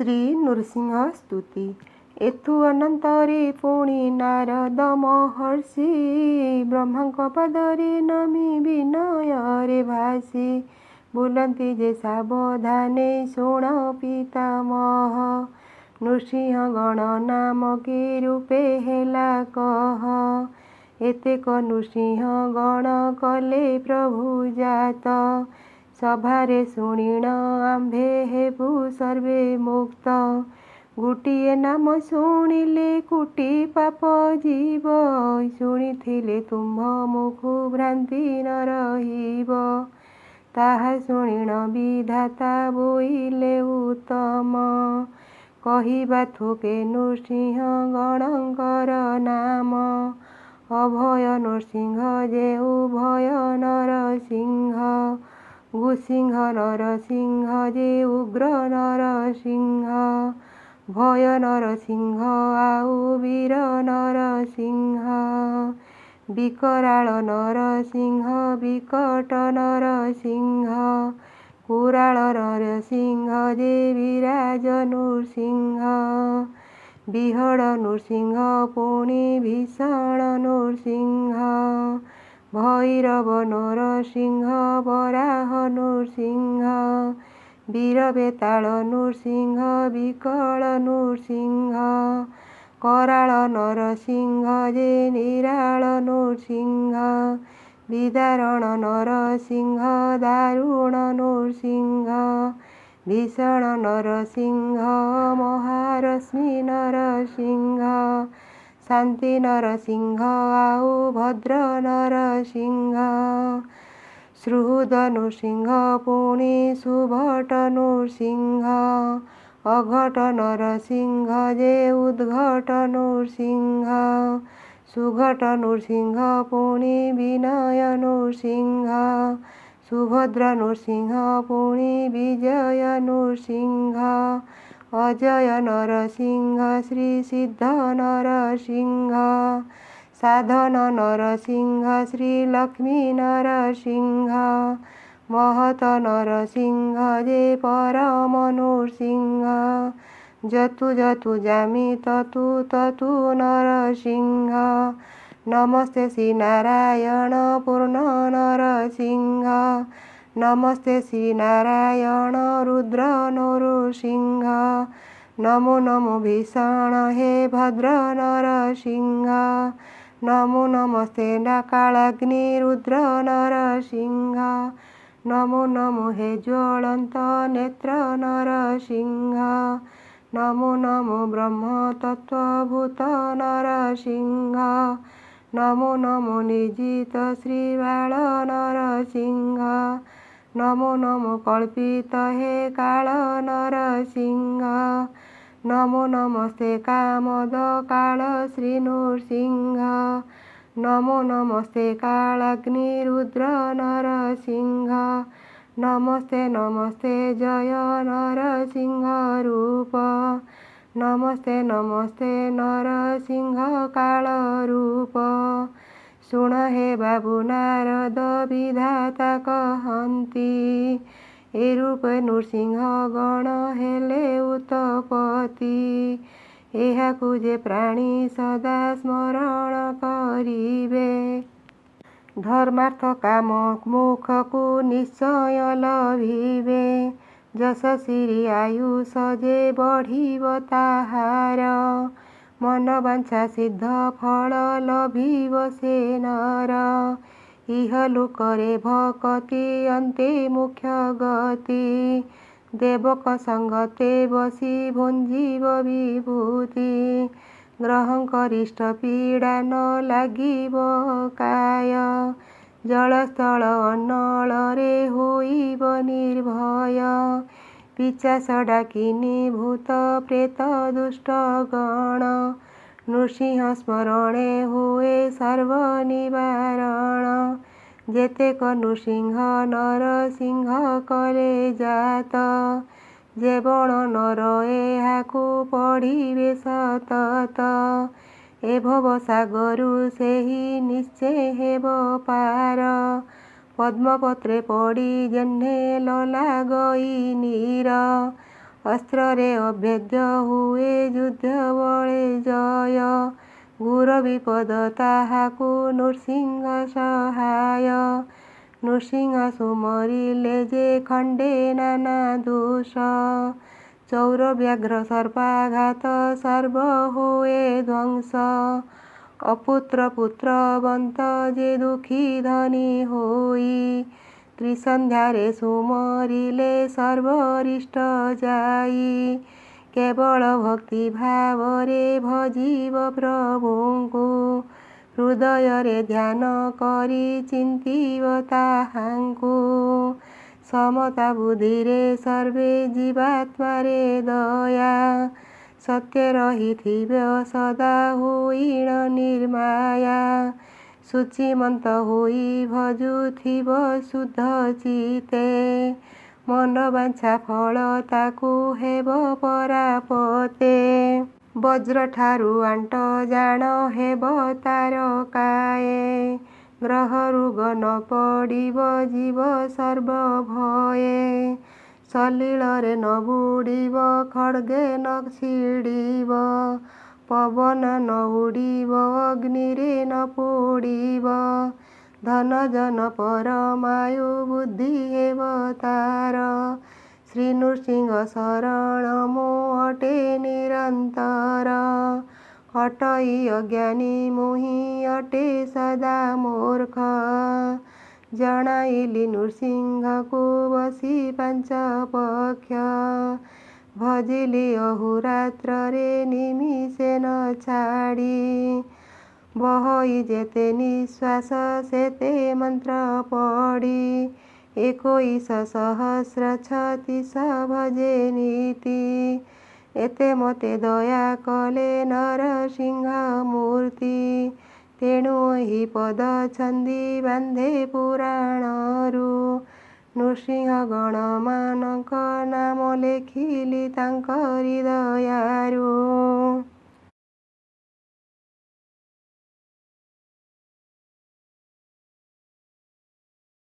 ଶ୍ରୀ ନୃସିଂହ ସ୍ତୁତି। ଏଥୁ ଅନନ୍ତରେ ପୁଣି ନାରଦ ମହର୍ଷି ବ୍ରହ୍ମାଙ୍କ ପାଦରେ ନମି ବିନୟରେ ଭାସି ବୁଲନ୍ତି ଯେ ସାବଧାନେ ଶୁଣ ପିତାମହ। ନୃସିଂହ ଗଣ ନାମ କି ରୂପେ ହେଲା କହ। ଏତେକ ନୃସିଂହ ଗଣ କଲେ ପ୍ରଭୁ ଜାତ। ସଭାରେ ଶୁଣିଣ ଆମ୍ଭେ ହେବୁ ସର୍ବେ ମୁକ୍ତ। ଗୋଟିଏ ନାମ ଶୁଣିଲେ କୋଟି ପାପ ଯିବ। ଶୁଣିଥିଲେ ତୁମ୍ଭ ମୁଖୁ ଭ୍ରାନ୍ତି ନ ରହିବ। ତାହା ଶୁଣିଣ ବିଧାତା ବୋଇଲେ ଉତ୍ତମ। କହିବା ଥୋକେ ନୃସିଂହ ଗଣଙ୍କର ନାମ। ଅଭୟ ନୃସିଂହ ଯେଉ ଭୟ ନରସିଂହ। ଗୋସିଂହ ନରସିଂହ ଯେ ଉଗ୍ର ନରସିଂହ। ଭୟ ନରସିଂହ ଆଉ ବୀର ନରସିଂହ। ବିକରାଳ ନରସିଂହ ବିକଟ ନରସିଂହ। କୁରାଳ ନରସିଂହ ଯେ ବିରାଜ ନୃସିଂହ। ବିହଡ଼ ନୃସିଂହ ପୁଣି ଭୀଷଣ ନୃସିଂହ। ଭୈରବ ନରସିଂହ ବରାହ ନୃସିଂହ। ବୀର ବେତାଳ ନୃସିଂହ ବିକଳ ନୃସିଂହ। କରାଳ ନରସିଂହ ଯେ ନିରାଳ ନୃସିଂହ। ବିଦାରଣ ନରସିଂହ ଦାରୁଣ ନୃସିଂହ। ଭୀଷଣ ନରସିଂହ ମହାରଶ୍ମି ନରସିଂହ। ଶାନ୍ତି ନରସିଂହ ଆଉ ଭଦ୍ର ନରସିଂହ। ସୁହୃଦ ନୃସିଂହ ପୁଣି ସୁଭଟ ନୃସିଂହ। ଅଘଟ ନରସିଂହ ଯେ ଉଦ୍ଘଟ ନୃସିଂହ। ସୁଘଟ ନୃସିଂହ ପୁଣି ବିନୟ ନୃସିଂହ। ସୁଭଦ୍ର ନୃସିଂହ ପୁଣି ବିଜୟ ନୃସିଂହ। ଅଜୟ ନରସିଂହ ଶ୍ରୀ ସିଦ୍ଧ ନରସିଂହ। ସାଧନ ନରସିଂହ ଶ୍ରୀ ଲକ୍ଷ୍ମୀ ନରସିଂହ। ମହତ ନରସିଂହ ଯେ ପରମ ନୃସିଂହ। ଯତୁ ଯତୁ ଯାମି ତତୁ ତତୁ ନରସିଂହ। ନମସ୍ତେ ଶ୍ରୀ ନାରାୟଣ ପୂର୍ଣ୍ଣ ନରସିଂହ। ନମସ୍ତେ ଶ୍ରୀ ନାରାୟଣ ରୁଦ୍ର ନୃସିଂହ। ନମୋ ନମୋ ଭୀଷଣ ହେ ଭଦ୍ର ନରସିଂହ। ନମୋ ନମସ୍ତେ କାଳାଗ୍ନି ରୁଦ୍ର ନରସିଂହ। ନମୋ ନମୋ ହେ ଜ୍ୱଳନ୍ତ ନେତ୍ର ନରସିଂହ। ନମୋ ନମୋ ବ୍ରହ୍ମ ତତ୍ତ୍ୱଭୂତ ନରସିଂହ। ନମୋ ନମୋ ନିର୍ଜିତ ଶ୍ରୀ ବାଳ ନରସିଂହ। ନମୋ ନମୋ କଳ୍ପିତ ହେ କାଳ ନରସିଂହ। ନମୋ ନମସ୍ତେ କାମଦ କାଳ ଶ୍ରୀ ନୃସିଂହ। ନମୋ ନମସ୍ତେ କାଳାଗ୍ନି ରୁଦ୍ର ନରସିଂହ। ନମସ୍ତେ ନମସ୍ତେ ଜୟ ନରସିଂହ ରୂପ। ନମସ୍ତେ ନମସ୍ତେ ନରସିଂହ କାଳ ରୂପ। ଶୁଣ ହେ ବାବୁ ନାରଦ ବିଧାତା କହନ୍ତି। ଏ ରୂପେ ନୃସିଂହ ଗଣ ହେଲେ ଉତ୍ତପତି। ଏହାକୁ ଯେ ପ୍ରାଣୀ ସଦା ସ୍ମରଣ କରିବେ। ଧର୍ମାର୍ଥ କାମ ମୋକ୍ଷକୁ ନିଶ୍ଚୟ ଲଭିବେ। ଯଶ ସିରି ଆୟୁଷ ଯେ ବଢ଼ିବ ତାହାର। ମନବାଞ୍ଛା ସିଦ୍ଧ ଫଳ ଲଭିବ ସେ ନର। ଇହଲୋକରେ ଭକତି ଅନ୍ତେ ମୋକ୍ଷ ଗତି। ଦେବକ ସଙ୍ଗତେ ବସି ଭୁଞ୍ଜିବ ବିଭୂତି। ଗ୍ରହଙ୍କରିଷ୍ଟ ପୀଡ଼ା ନ ଲାଗିବ କାୟ। ଜଳସ୍ଥଳ ଅନଳରେ ହୋଇବ ନିର୍ଭୟ। ପିଶାଚ ଡାକିନୀ ଭୂତ ପ୍ରେତ ଦୁଷ୍ଟ ଗଣ। ନୃସିଂହ ସ୍ମରଣେ ହୁଏ ସର୍ବ ନିବାରଣ। ଯେତେକ ନୃସିଂହ ନରସିଂହ କଲେ ଜାତ। ଯେ ବଣ ନର ଏହାକୁ ପଢ଼ିବେ ସତତ। ଏ ଭବ ସାଗରୁ ସେହି ନିଶ୍ଚେ ହେବ ପାର। ପଦ୍ମପତ୍ରେ ପଡ଼ି ଯେହ୍ନେ ଲଲାଗଇ ନୀର। ଅସ୍ତ୍ରରେ ଅଭେଦ୍ୟ ହୁଏ ଯୁଦ୍ଧ ବଳେ ଜୟ। ଘୋର ବିପଦ ତାହାକୁ ନୃସିଂହ ସହାୟ। ନୃସିଂହ ସୁମରିଲେ ଯେ ଖଣ୍ଡେ ନାନା ଦୋଷ। ଚୌର ବ୍ୟାଘ୍ର ସର୍ପାଘାତ ସର୍ବ ହୁଏ ଧ୍ୱଂସ। ଅପୁତ୍ର ପୁତ୍ରବନ୍ତ ଯେ ଦୁଃଖୀ ଧନୀ ହୋଇ। ତ୍ରିସନ୍ଧ୍ୟାରେ ସୁମରିଲେ ସର୍ବରିଷ୍ଟ ଯାଇ। କେବଳ ଭକ୍ତି ଭାବରେ ଭଜିବ ପ୍ରଭୁଙ୍କୁ। ହୃଦୟରେ ଧ୍ୟାନ କରି ଚିନ୍ତିବ ତାହାଙ୍କୁ। ସମତା ବୁଦ୍ଧିରେ ସର୍ବେ ଜୀବାତ୍ମାରେ ଦୟା। ସତ୍ୟ ରହିଥିବ ସଦା ହୋଇଣ ନିର୍ମାୟା। ଶୁଚିମନ୍ତ ହୋଇ ଭଜୁଥିବ ଶୁଦ୍ଧ ଚିତ୍ତେ। ମନବାଞ୍ଛା ଫଳ ତାକୁ ହେବ ପରାପତେ। ବଜ୍ରଠାରୁ ଆଣ୍ଟ ଜାଣ ହେବ ତାର କାଏ। ଗ୍ରହ ରୋଗ ନ ପଡ଼ିବ ଜୀବ ସର୍ବ ଭୟେ। ସଲିଳରେ ନ ବୁଡ଼ିବ ଖଡ୍ଗେ ନ ଛିଡ଼ିବ। ପବନ ନ ଉଡ଼ିବ ଅଗ୍ନିରେ ନ ପୋଡ଼ିବ। ଧନ ଜନ ପରମାୟୁ ବୁଦ୍ଧି ହେବ ତାର। ଶ୍ରୀ ନୃସିଂହ ଶରଣ ମୁଁ ଅଟେ ନିରନ୍ତର। ଅଟଇ ଅଜ୍ଞାନୀ ମୁହିଁ ଅଟେ ସଦା ମୂର୍ଖ। ଜଣାଇଲି ନୃସିଂହକୁ ବସି ପାଞ୍ଚ ପକ୍ଷ। ଭଜିଲି ଅହୋରାତ୍ରରେ ନିମିଷେ ନ ଛାଡ଼ି। ବହଇ ଯେତେ ନିଶ୍ୱାସ ସେତେ ମନ୍ତ୍ର ପଢ଼ି। 21 ସହସ୍ର 36 ଭଜେ ନୀତି। ଏତେ ମୋତେ ଦୟା କଲେ ନରସିଂହ ମୂର୍ତ୍ତି। ତେଣୁ ଏହି ପଦ ଛନ୍ଦି ବାନ୍ଧେ ପୁରାଣରୁ। ନୃସିଂହ ଗଣମାନଙ୍କ ନାମ ଲେଖିଲି ତାଙ୍କ ହୃଦୟାରୁ।